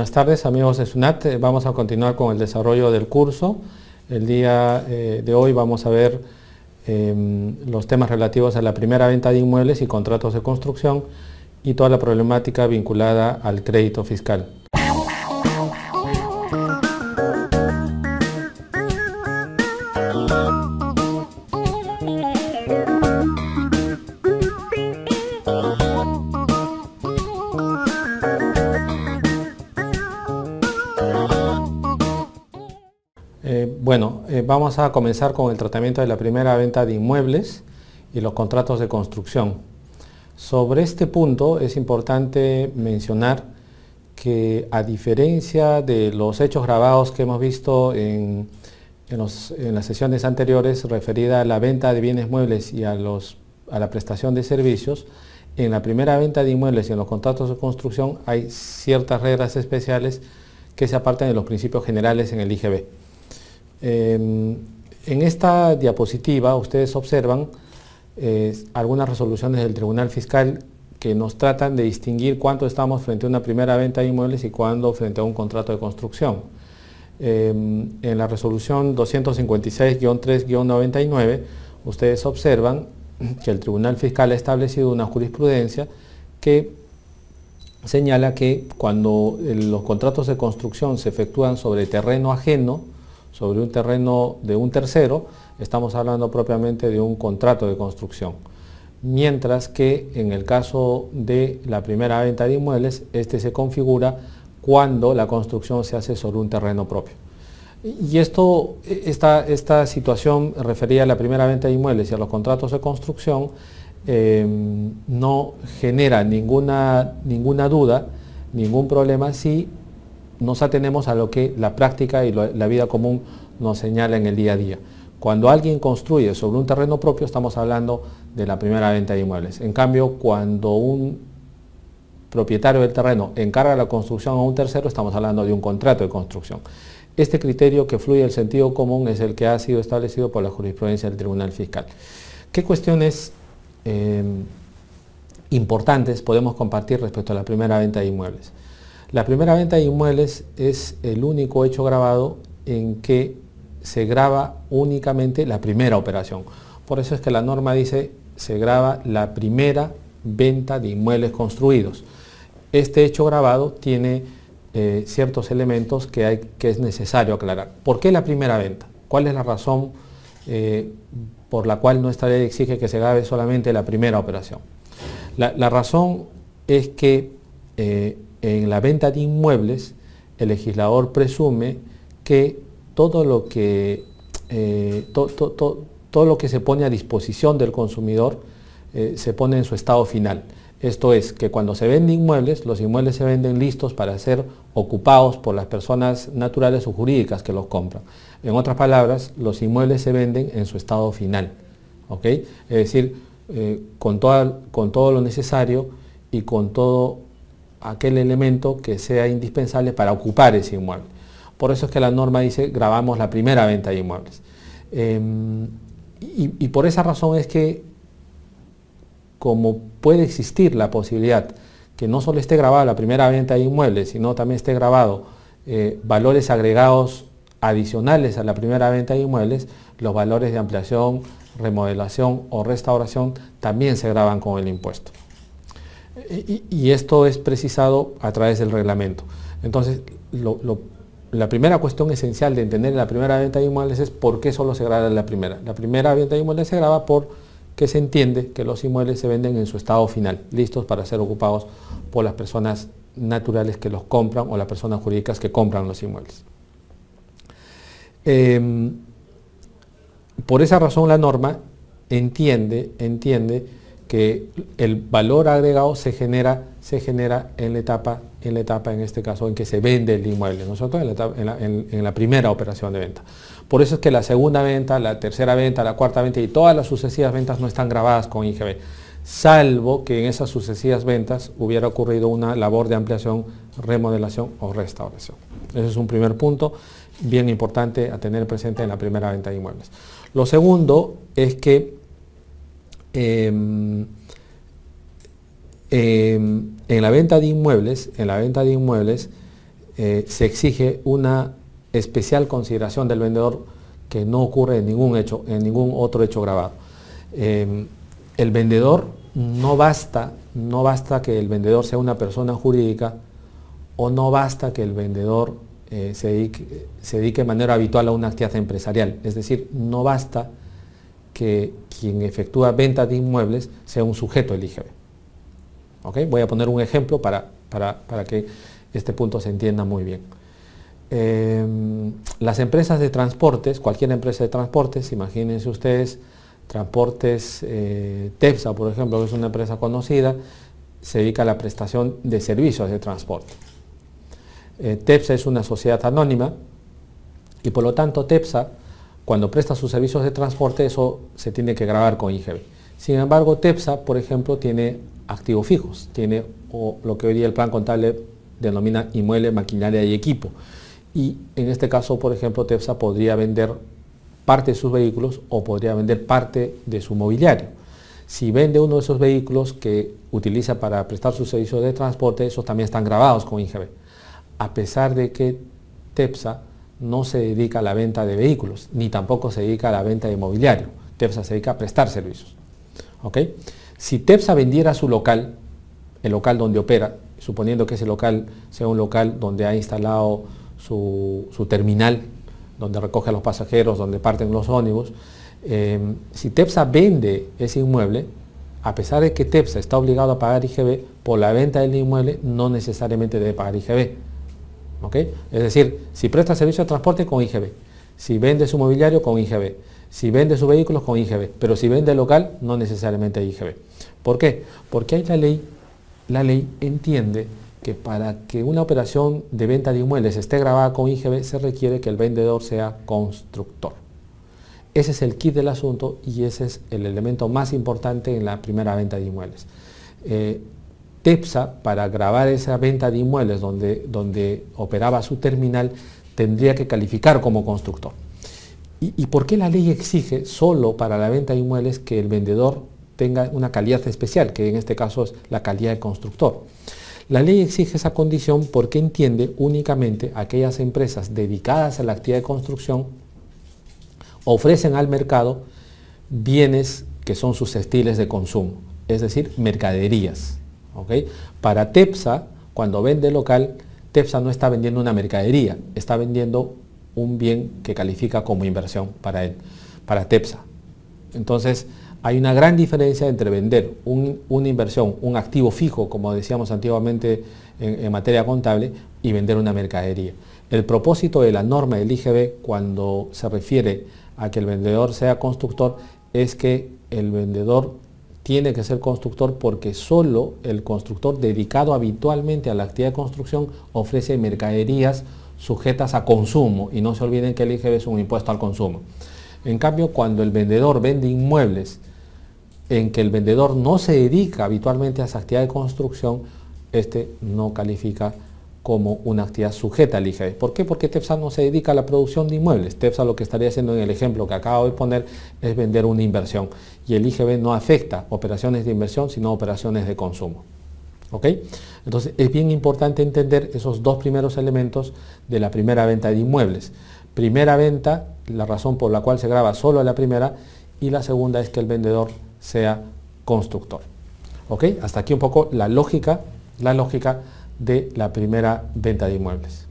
Buenas tardes, amigos de SUNAT. Vamos a continuar con el desarrollo del curso. El día de hoy vamos a ver los temas relativos a la primera venta de inmuebles y contratos de construcción y toda la problemática vinculada al crédito fiscal. Vamos a comenzar con el tratamiento de la primera venta de inmuebles y los contratos de construcción. Sobre este punto es importante mencionar que, a diferencia de los hechos grabados que hemos visto en las sesiones anteriores referida a la venta de bienes muebles y a la prestación de servicios, en la primera venta de inmuebles y en los contratos de construcción hay ciertas reglas especiales que se apartan de los principios generales en el IGB. En esta diapositiva ustedes observan algunas resoluciones del Tribunal Fiscal que nos tratan de distinguir cuánto estamos frente a una primera venta de inmuebles y cuándo frente a un contrato de construcción. En la resolución 256-3-99 ustedes observan que el Tribunal Fiscal ha establecido una jurisprudencia que señala que cuando los contratos de construcción se efectúan sobre terreno ajeno, sobre un terreno de un tercero, estamos hablando propiamente de un contrato de construcción. Mientras que en el caso de la primera venta de inmuebles, este se configura cuando la construcción se hace sobre un terreno propio. Y esta situación referida a la primera venta de inmuebles y a los contratos de construcción no genera ninguna duda, ningún problema si nos atenemos a lo que la práctica y la vida común nos señala en el día a día. Cuando alguien construye sobre un terreno propio, estamos hablando de la primera venta de inmuebles. En cambio, cuando un propietario del terreno encarga la construcción a un tercero, estamos hablando de un contrato de construcción. Este criterio que fluye del sentido común es el que ha sido establecido por la jurisprudencia del Tribunal Fiscal. ¿Qué cuestiones importantes podemos compartir respecto a la primera venta de inmuebles? La primera venta de inmuebles es el único hecho grabado en que se graba únicamente la primera operación. Por eso es que la norma dice se graba la primera venta de inmuebles construidos. Este hecho grabado tiene ciertos elementos que es necesario aclarar. ¿Por qué la primera venta? ¿Cuál es la razón por la cual nuestra ley exige que se grabe solamente la primera operación? La razón es que en la venta de inmuebles, el legislador presume que todo lo que se pone a disposición del consumidor se pone en su estado final. Esto es, que cuando se venden inmuebles, los inmuebles se venden listos para ser ocupados por las personas naturales o jurídicas que los compran. En otras palabras, los inmuebles se venden en su estado final, ¿ok? Es decir, con todo lo necesario y con todo aquel elemento que sea indispensable para ocupar ese inmueble. Por eso es que la norma dice grabamos la primera venta de inmuebles. Y por esa razón es que, como puede existir la posibilidad que no solo esté grabada la primera venta de inmuebles, sino también esté grabado valores agregados adicionales a la primera venta de inmuebles, los valores de ampliación, remodelación o restauración también se graban con el impuesto. Y esto es precisado a través del reglamento. Entonces, la primera cuestión esencial de entender la primera venta de inmuebles es por qué solo se graba la primera. La primera venta de inmuebles se graba porque se entiende que los inmuebles se venden en su estado final, listos para ser ocupados por las personas naturales que los compran o las personas jurídicas que compran los inmuebles. Por esa razón la norma entiende que el valor agregado se genera en la etapa en este caso en que se vende el inmueble, nosotros en la primera operación de venta. Por eso es que la segunda venta, la tercera venta, la cuarta venta y todas las sucesivas ventas no están grabadas con IGB, salvo que en esas sucesivas ventas hubiera ocurrido una labor de ampliación, remodelación o restauración. Ese es un primer punto bien importante a tener presente en la primera venta de inmuebles. Lo segundo es que en la venta de inmuebles se exige una especial consideración del vendedor que no ocurre en ningún otro hecho grabado. El vendedor no basta que el vendedor sea una persona jurídica, o no basta que el vendedor se dedique de manera habitual a una actividad empresarial. Es decir, no basta que quien efectúa venta de inmuebles sea un sujeto del IGB. ¿Okay? Voy a poner un ejemplo para que este punto se entienda muy bien. Las empresas de transportes, cualquier empresa de transportes, imagínense ustedes, Transportes TEPSA, por ejemplo, que es una empresa conocida, se dedica a la prestación de servicios de transporte. TEPSA es una sociedad anónima y por lo tanto TEPSA, cuando presta sus servicios de transporte, eso se tiene que gravar con IGB. Sin embargo, TEPSA, por ejemplo, tiene activos fijos, tiene lo que hoy día el plan contable denomina inmueble, maquinaria y equipo. Y en este caso, por ejemplo, TEPSA podría vender parte de sus vehículos o podría vender parte de su mobiliario. Si vende uno de esos vehículos que utiliza para prestar sus servicios de transporte, esos también están grabados con IGB. A pesar de que TEPSA no se dedica a la venta de vehículos, ni tampoco se dedica a la venta de mobiliario. TEPSA se dedica a prestar servicios. ¿Okay? Si TEPSA vendiera su local, el local donde opera, suponiendo que ese local sea un local donde ha instalado su terminal, donde recoge a los pasajeros, donde parten los ómnibus, si TEPSA vende ese inmueble, a pesar de que TEPSA está obligado a pagar IGB, por la venta del inmueble no necesariamente debe pagar IGB. ¿Okay? Es decir, si presta servicio de transporte, con IGB, si vende su mobiliario, con IGB, si vende sus vehículos, con IGB, pero si vende el local, no necesariamente hay IGB. ¿Por qué? Porque ahí la ley entiende que para que una operación de venta de inmuebles esté grabada con IGB se requiere que el vendedor sea constructor. Ese es el kit del asunto y ese es el elemento más importante en la primera venta de inmuebles. TEPSA, para grabar esa venta de inmuebles donde operaba su terminal, tendría que calificar como constructor. ¿Y por qué la ley exige solo para la venta de inmuebles que el vendedor tenga una calidad especial, que en este caso es la calidad de constructor? La ley exige esa condición porque entiende únicamente aquellas empresas dedicadas a la actividad de construcción ofrecen al mercado bienes que son susceptibles de consumo, es decir, mercaderías. ¿Okay? Para TEPSA, cuando vende local, TEPSA no está vendiendo una mercadería, está vendiendo un bien que califica como inversión para él, para TEPSA. Entonces, hay una gran diferencia entre vender una inversión, un activo fijo, como decíamos antiguamente en materia contable, y vender una mercadería. El propósito de la norma del IGB, cuando se refiere a que el vendedor sea constructor, es que el vendedor tiene que ser constructor porque solo el constructor dedicado habitualmente a la actividad de construcción ofrece mercaderías sujetas a consumo, y no se olviden que el IGB es un impuesto al consumo. En cambio, cuando el vendedor vende inmuebles en que el vendedor no se dedica habitualmente a esa actividad de construcción, este no califica como una actividad sujeta al IGB. ¿Por qué? Porque TEPSA no se dedica a la producción de inmuebles. TEPSA lo que estaría haciendo en el ejemplo que acabo de poner es vender una inversión, y el IGB no afecta operaciones de inversión, sino operaciones de consumo. ¿Ok? Entonces es bien importante entender esos dos primeros elementos de la primera venta de inmuebles. Primera venta, la razón por la cual se graba solo la primera, y la segunda es que el vendedor sea constructor. ¿Ok? Hasta aquí un poco la lógica de la primera venta de inmuebles.